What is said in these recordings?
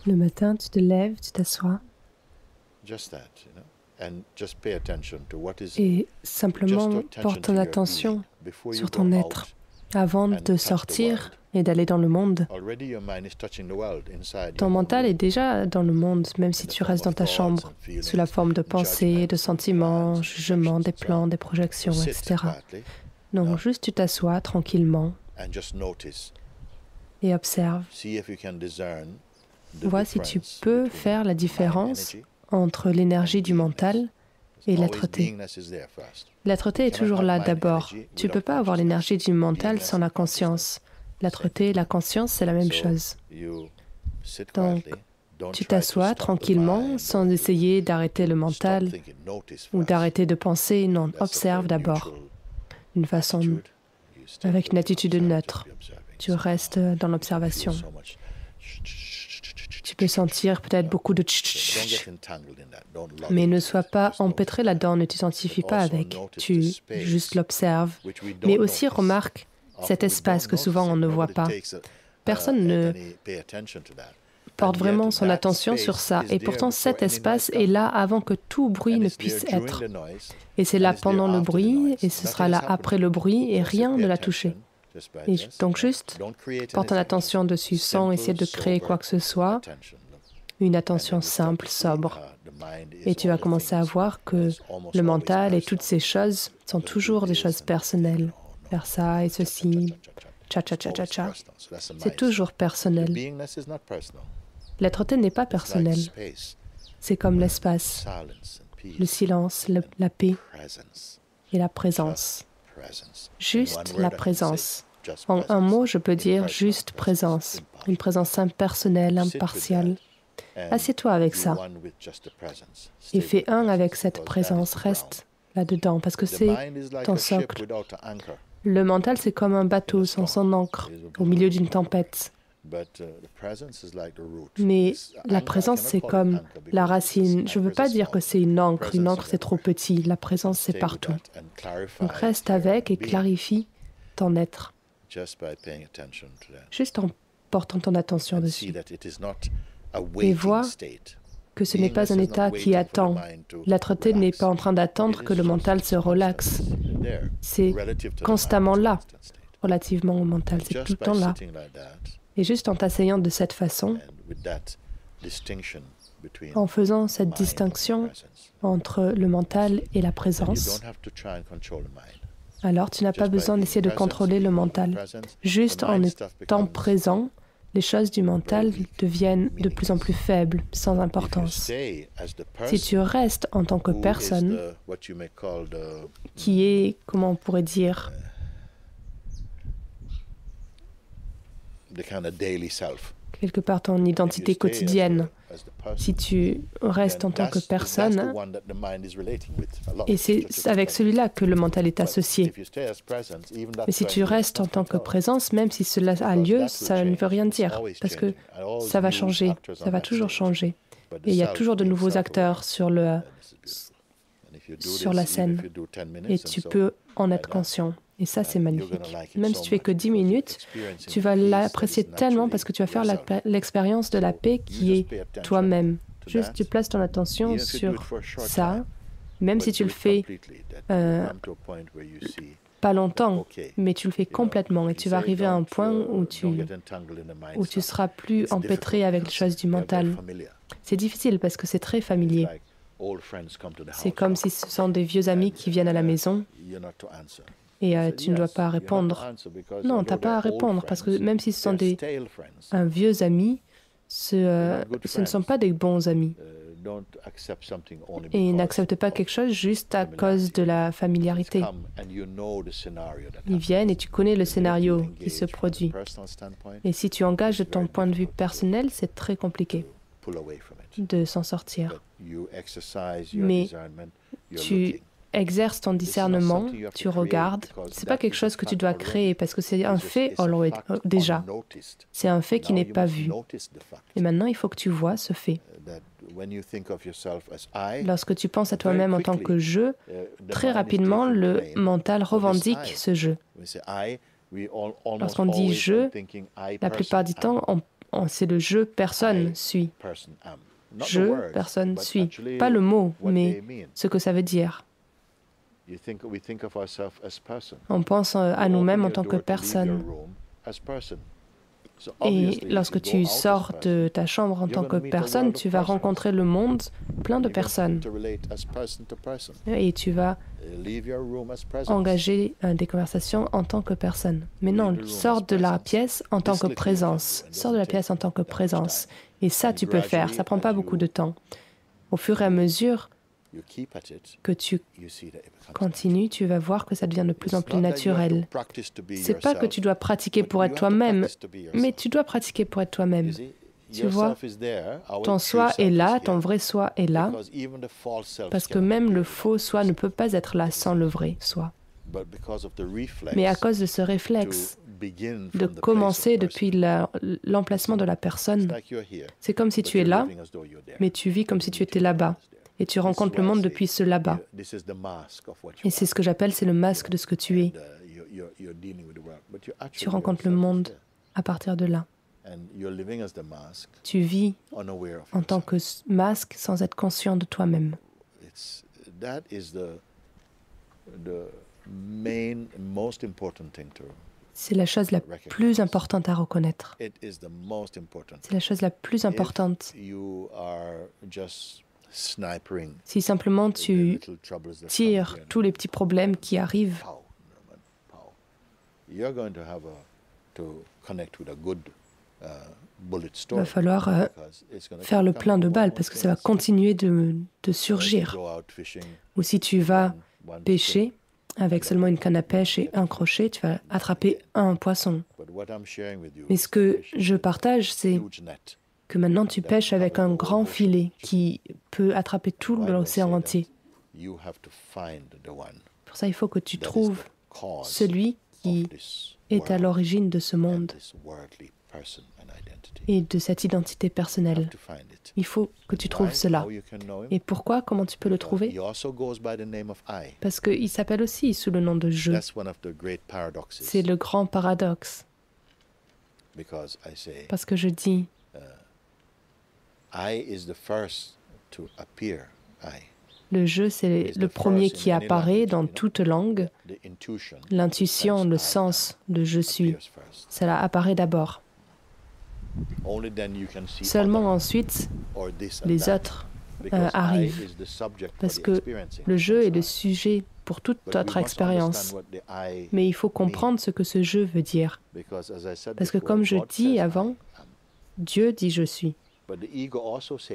Le matin, tu te lèves, tu t'assois et simplement porte ton attention sur ton être. Avant de sortir et d'aller dans le monde, ton mental est déjà dans le monde, même si tu restes dans ta chambre, sous la forme de pensées, de sentiments, jugements, des plans, des projections, etc. Donc juste tu t'assois tranquillement et observe. Vois si tu peux faire la différence entre l'énergie du mental et l'être-té. L'être-té est toujours là d'abord. Tu ne peux pas avoir l'énergie du mental sans la conscience. L'être-té et la conscience, c'est la même chose. Donc, tu t'assois tranquillement sans essayer d'arrêter le mental ou d'arrêter de penser. Non, observe d'abord avec une attitude neutre. Tu restes dans l'observation. Tu peux sentir peut-être beaucoup de tch, mais ne sois pas empêtré là-dedans, ne t'identifie pas avec. Tu juste l'observes. Mais aussi remarque cet espace que souvent on ne voit pas. Personne ne porte vraiment son attention sur ça. Et pourtant, cet espace est là avant que tout bruit ne puisse être. Et c'est là pendant le bruit, et ce sera là après le bruit, et rien ne l'a touché. Et donc juste, porte ton attention dessus sans essayer de créer quoi que ce soit, une attention simple, sobre. Et tu vas commencer à voir que le mental et toutes ces choses sont toujours des choses personnelles. Faire ça et ceci, cha-cha-cha-cha-cha. C'est toujours personnel. L'être-té n'est pas personnel. C'est comme l'espace, le silence, la paix et la présence. Juste la présence. En un mot, je peux dire juste présence. Une présence impersonnelle, impartiale. Assieds-toi avec ça. Et fais un avec cette présence. Reste là-dedans, parce que c'est ton socle. Le mental, c'est comme un bateau sans son ancre, au milieu d'une tempête. Mais la présence, c'est comme la racine. Je ne veux pas dire que c'est une ancre. Une ancre, c'est trop petit. La présence, c'est partout. Donc reste avec et clarifie ton être. Juste en portant ton attention dessus. Et vois que ce n'est pas un état qui attend. L'être-té n'est pas en train d'attendre que le mental se relaxe. C'est constamment là, relativement au mental. C'est tout le temps là. Et juste en t'asseyant de cette façon, en faisant cette distinction entre le mental et la présence, alors tu n'as pas besoin d'essayer de contrôler le mental. Juste en étant présent, les choses du mental deviennent de plus en plus faibles, sans importance. Si tu restes en tant que personne, qui est, comment on pourrait dire, quelque part ton identité quotidienne, si tu restes en tant que personne, et c'est avec celui-là que le mental est associé. Mais si tu restes en tant que présence, même si cela a lieu, ça ne veut rien dire, parce que ça va changer, ça va toujours changer. Et il y a toujours de nouveaux acteurs sur la scène, et tu peux en être conscient. Et ça, c'est magnifique. Même si tu fais que 10 minutes, tu vas l'apprécier tellement parce que tu vas faire l'expérience de la paix qui est toi-même. Juste, tu places ton attention sur ça, même si tu le fais pas longtemps, mais tu le fais complètement et tu vas arriver à un point où tu seras plus empêtré avec les choses du mental. C'est difficile parce que c'est très familier. C'est comme si ce sont des vieux amis qui viennent à la maison. Et tu ne dois pas répondre. Non, tu n'as pas à répondre, parce que même si ce sont un vieux ami, ce ne sont pas des bons amis. Et ils n'acceptent pas quelque chose juste à cause de la familiarité. Ils viennent et tu connais le scénario qui se produit. Et si tu engages de ton point de vue personnel, c'est très compliqué de s'en sortir. Mais tu exerce ton discernement, tu regardes. C'est pas quelque chose que tu dois créer parce que c'est un fait déjà. C'est un fait qui n'est pas vu. Et maintenant, il faut que tu vois ce fait. Lorsque tu penses à toi-même en tant que je, très rapidement, le mental revendique ce je. Lorsqu'on dit je, la plupart du temps, c'est le je, personne suit. Je, personne suit. Pas le mot, mais ce que ça veut dire. On pense à nous-mêmes en tant que personne. Et lorsque tu sors de ta chambre en tant que personne, tu vas rencontrer le monde plein de personnes. Et tu vas engager des conversations en tant que personne. Mais non, sors de la pièce en tant que présence. Sors de la pièce en tant que présence. Et ça, tu peux faire. Ça ne prend pas beaucoup de temps. Au fur et à mesure que tu continues, tu vas voir que ça devient de plus en plus naturel. C'est pas que tu dois pratiquer pour être toi-même, mais tu dois pratiquer pour être toi-même. Tu vois, ton soi est là, ton vrai soi est là, parce que même le faux soi ne peut pas être là sans le vrai soi. Mais à cause de ce réflexe de commencer depuis l'emplacement de la personne, c'est comme si tu es là, mais tu vis comme si tu étais là-bas. Et tu rencontres le monde depuis ce là-bas. Et c'est ce que j'appelle, c'est le masque de ce que tu es. Tu rencontres le monde à partir de là. Tu vis en tant que masque sans être conscient de toi-même. C'est la chose la plus importante à reconnaître. C'est la chose la plus importante. Si simplement tu tires tous les petits problèmes qui arrivent, il va falloir faire le plein de balles parce que ça va continuer de surgir. Ou si tu vas pêcher avec seulement une canne à pêche et un crochet, tu vas attraper un poisson. Mais ce que je partage, c'est que maintenant tu pêches avec un grand filet qui peut attraper tout l'océan entier. Pour ça, il faut que tu trouves celui qui est à l'origine de ce monde et de cette identité personnelle. Il faut que tu trouves cela. Et pourquoi? Comment tu peux le trouver? Parce qu'il s'appelle aussi sous le nom de je. C'est le grand paradoxe. Parce que je dis, le je, c'est le premier qui apparaît dans toute langue. L'intuition, le sens de je suis, cela apparaît d'abord. Seulement ensuite, les autres arrivent. Parce que le je est le sujet pour toute notre expérience. Mais il faut comprendre ce que ce je veut dire. Parce que comme je dis avant, Dieu dit je suis.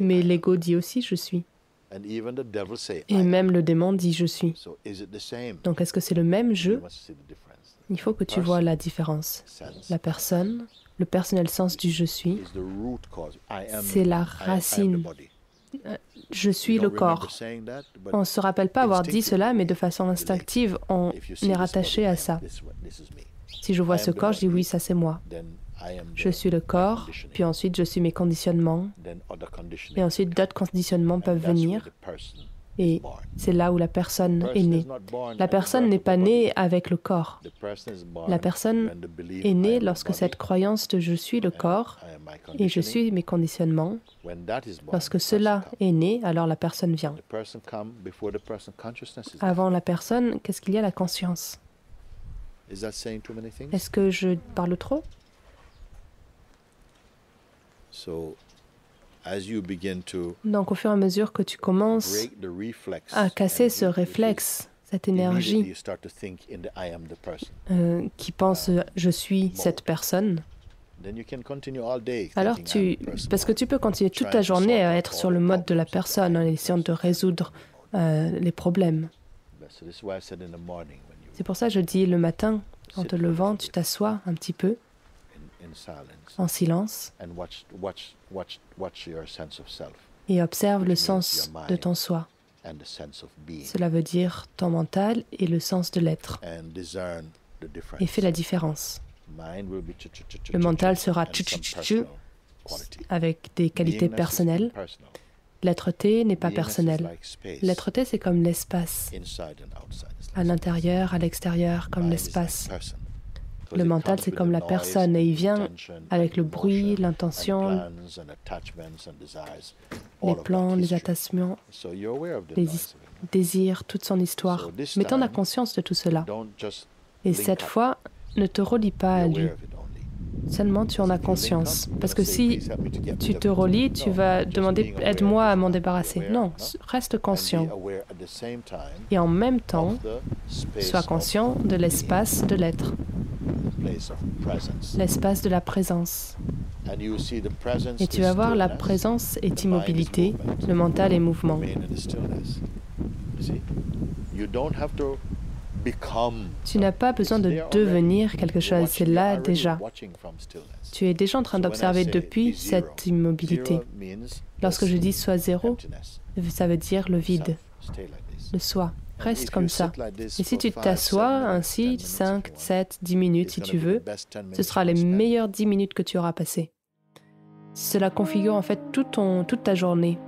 Mais l'ego dit aussi je suis. Et même le démon dit je suis. Donc est-ce que c'est le même je? Il faut que tu vois la différence. La personne, le personnel sens du je suis, c'est la racine. Je suis le corps. On ne se rappelle pas avoir dit cela, mais de façon instinctive, on est rattaché à ça. Si je vois ce corps, je dis oui, ça c'est moi. Je suis le corps, puis ensuite je suis mes conditionnements, et ensuite d'autres conditionnements peuvent venir, et c'est là où la personne est née. La personne n'est pas née avec le corps. La personne est née lorsque cette croyance de je suis le corps, et je suis mes conditionnements. Lorsque cela est né, alors la personne vient. Avant la personne, qu'est-ce qu'il y a? La conscience. Est-ce que je parle trop? Donc, au fur et à mesure que tu commences à casser ce réflexe, cette énergie qui pense « je suis cette personne », alors parce que tu peux continuer toute ta journée à être sur le mode de la personne en essayant de résoudre les problèmes. C'est pour ça que je dis le matin, en te levant, tu t'assois un petit peu en silence et observe le sens de ton soi. Cela veut dire ton mental et le sens de l'être. Et fais la différence. Le mental sera avec des qualités personnelles. L'être-té n'est pas personnel. L'être-té, c'est comme l'espace. À l'intérieur, à l'extérieur, comme l'espace. Le mental, c'est comme la personne et il vient avec le bruit, l'intention, les plans, les attachements, les désirs, toute son histoire. Mais tu en as conscience de tout cela. Et cette fois, ne te relie pas à lui. Seulement, tu en as conscience. Parce que si tu te relies, tu vas demander « aide-moi à m'en débarrasser ». Non, reste conscient. Et en même temps, sois conscient de l'espace de l'être, l'espace de la présence. Et tu vas voir, la présence est immobilité, le mental est mouvement. Tu n'as pas besoin de devenir quelque chose, c'est là déjà. Tu es déjà en train d'observer depuis cette immobilité. Lorsque je dis « sois zéro », ça veut dire le vide, le soi. Reste comme ça. Et si tu t'assois ainsi, 5, 7, 10 minutes si tu veux, ce sera les meilleures 10 minutes que tu auras passées. Cela configure en fait toute ta journée.